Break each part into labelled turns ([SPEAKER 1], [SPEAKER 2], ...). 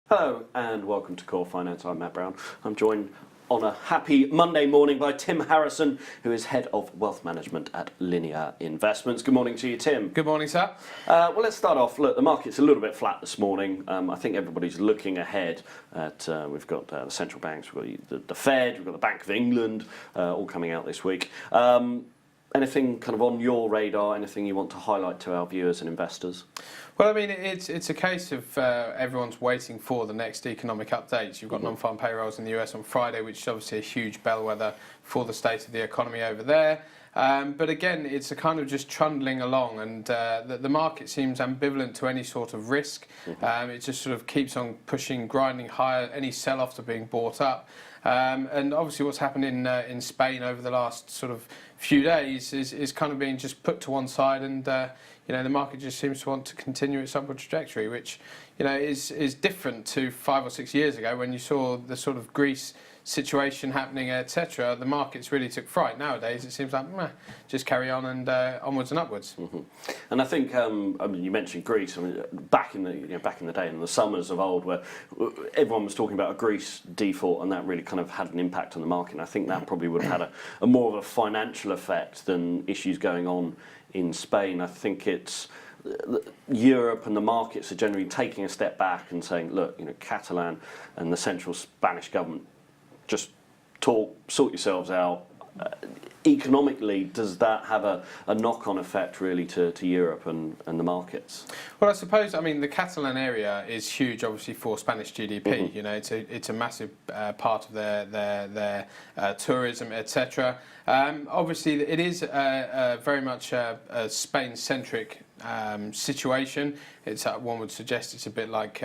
[SPEAKER 1] Hello and welcome to Core Finance. I'm Matt Brown. I'm joined on a happy Monday morning by Tim Harrison, who is Head of Wealth Management at Linear Investments. Good morning to you, Tim.
[SPEAKER 2] Good morning, sir.
[SPEAKER 1] Well, let's start off. Look, the market's a little bit flat this morning. I think everybody's looking ahead at, we've got the central banks, we've got the Fed, we've got the Bank of England, all coming out this week. Anything kind of on your radar, anything you want to highlight to our viewers and investors?
[SPEAKER 2] Well, I mean, it's a case of everyone's waiting for the next economic updates. You've got non-farm payrolls in the US on Friday, which is obviously a huge bellwether for the state of the economy over there. But again, it's a kind of just trundling along, and the market seems ambivalent to any sort of risk. It just sort of keeps on pushing, grinding higher. Any sell-offs are being bought up. And obviously what's happened in Spain over the last sort of few days is kind of being just put to one side, and the market just seems to want to continue its upward trajectory, which is different to 5 or 6 years ago when you saw the sort of Greece situation happening, etc. The markets really took fright. Nowadays it seems like just carry on and onwards and upwards.
[SPEAKER 1] And I think you mentioned Greece. I mean, back in the day, in the summers of old, where everyone was talking about a Greece default, and that really kind of had an impact on the market. And I think that probably would have had a more of a financial effect than issues going on in Spain. I think it's Europe and the markets are generally taking a step back and saying, look, Catalan and the central Spanish government, just sort yourselves out. Economically, does that have a knock-on effect really to Europe and the markets?
[SPEAKER 2] Well, I suppose, the Catalan area is huge, obviously, for Spanish GDP. It's a massive part of their tourism, etc. Obviously, it is very much a Spain-centric situation. It's one would suggest it's a bit like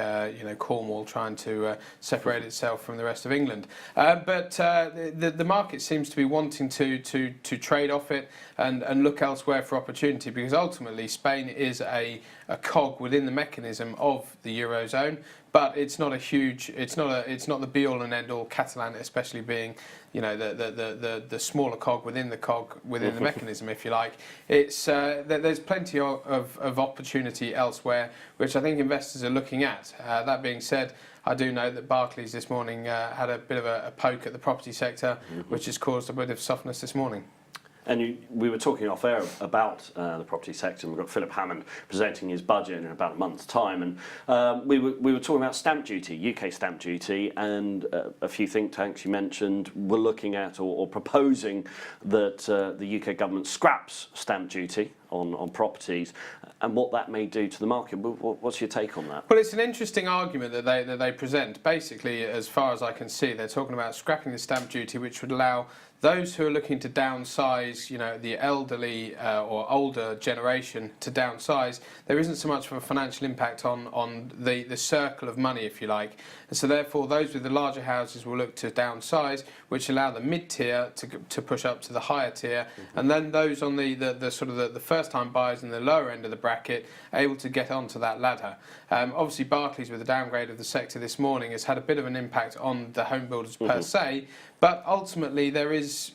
[SPEAKER 2] Cornwall trying to separate itself from the rest of England. But the market seems to be wanting to trade off it and look elsewhere for opportunity, because ultimately Spain is a cog within the mechanism of the Eurozone. But it's not it's not the be all and end all. Catalan, especially being, the smaller cog within the mechanism, if you like. It's there's plenty of opportunity elsewhere, which I think investors are looking at. That being said, I do know that Barclays this morning had a bit of a poke at the property sector, which has caused a bit of softness this morning.
[SPEAKER 1] And we were talking off air about the property sector, and we've got Philip Hammond presenting his budget in about a month's time, and we were talking about stamp duty, UK stamp duty, and a few think tanks you mentioned were looking at or proposing that the UK government scraps stamp duty on properties, and what that may do to the market. What's your take on that?
[SPEAKER 2] Well, it's an interesting argument that they present. Basically, as far as I can see, they're talking about scrapping the stamp duty, which would allow those who are looking to downsize, the elderly or older generation to downsize. There isn't so much of a financial impact on the circle of money, if you like. And so therefore, those with the larger houses will look to downsize, which allow the mid-tier to push up to the higher tier. And then those on the sort of the first-time buyers in the lower end of the bracket able to get onto that ladder. Obviously, Barclays, with the downgrade of the sector this morning, has had a bit of an impact on the home builders per se. But ultimately, there is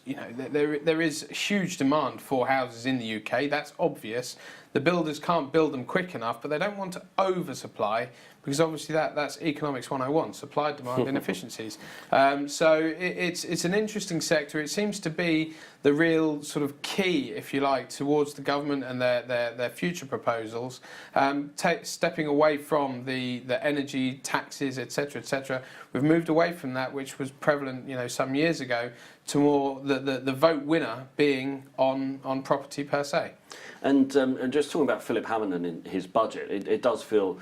[SPEAKER 2] huge demand for houses in the UK. That's obvious. The builders can't build them quick enough, but they don't want to oversupply, because obviously that's economics 101, supply, demand, inefficiencies. So it's an interesting sector. It seems to be the real sort of key, if you like, towards the government and their future proposals, stepping away from the energy taxes, etc., etc. We've moved away from that, which was prevalent, some years ago, to more the vote winner being on property per se.
[SPEAKER 1] And just talking about Philip Hammond and his budget, it does feel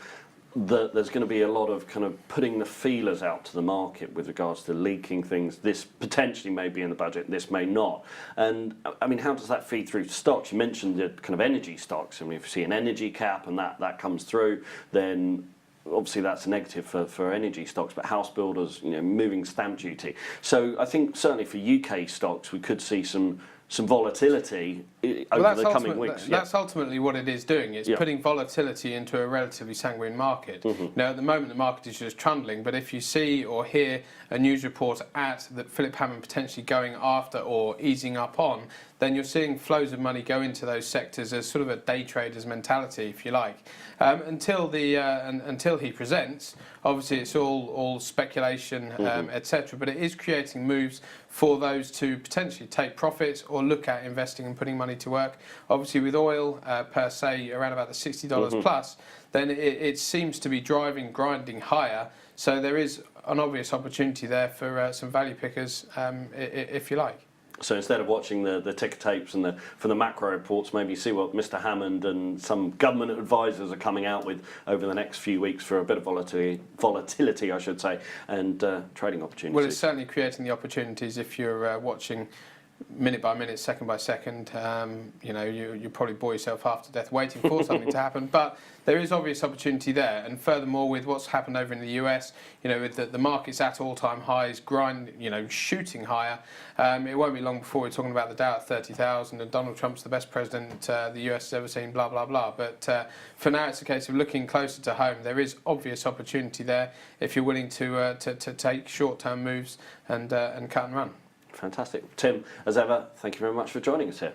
[SPEAKER 1] that there's going to be a lot of kind of putting the feelers out to the market with regards to leaking things. This potentially may be in the budget, this may not. And I mean, how does that feed through to stocks? You mentioned the kind of energy stocks, and if you see an energy cap and that comes through, then obviously that's a negative for energy stocks, but house builders, moving stamp duty. So I think certainly for UK stocks, we could see some volatility over the coming weeks.
[SPEAKER 2] That's ultimately what it is doing. It's putting volatility into a relatively sanguine market. Now, at the moment, the market is just trundling, but if you see or hear a news report that Philip Hammond potentially going after or easing up on, then you're seeing flows of money go into those sectors as sort of a day trader's mentality, if you like. Until he presents, obviously it's all speculation, etc. But it is creating moves for those to potentially take profits or look at investing and putting money to work. Obviously, with oil per se around about the $60 plus, then it seems to be grinding higher. So there is an obvious opportunity there for some value pickers, if you like.
[SPEAKER 1] So instead of watching the ticker tapes and for the macro reports, maybe see what Mr. Hammond and some government advisors are coming out with over the next few weeks for a bit of volatility, I should say, and trading opportunities.
[SPEAKER 2] Well, it's certainly creating the opportunities if you're watching minute by minute, second by second. You probably bore yourself half to death waiting for something to happen, but there is obvious opportunity there. And furthermore, with what's happened over in the US, with the markets at all-time highs, shooting higher, it won't be long before we're talking about the Dow at 30,000 and Donald Trump's the best president the US has ever seen, blah, blah, blah. But for now, it's a case of looking closer to home. There is obvious opportunity there if you're willing to take short-term moves and cut and run.
[SPEAKER 1] Fantastic. Tim, as ever, thank you very much for joining us here.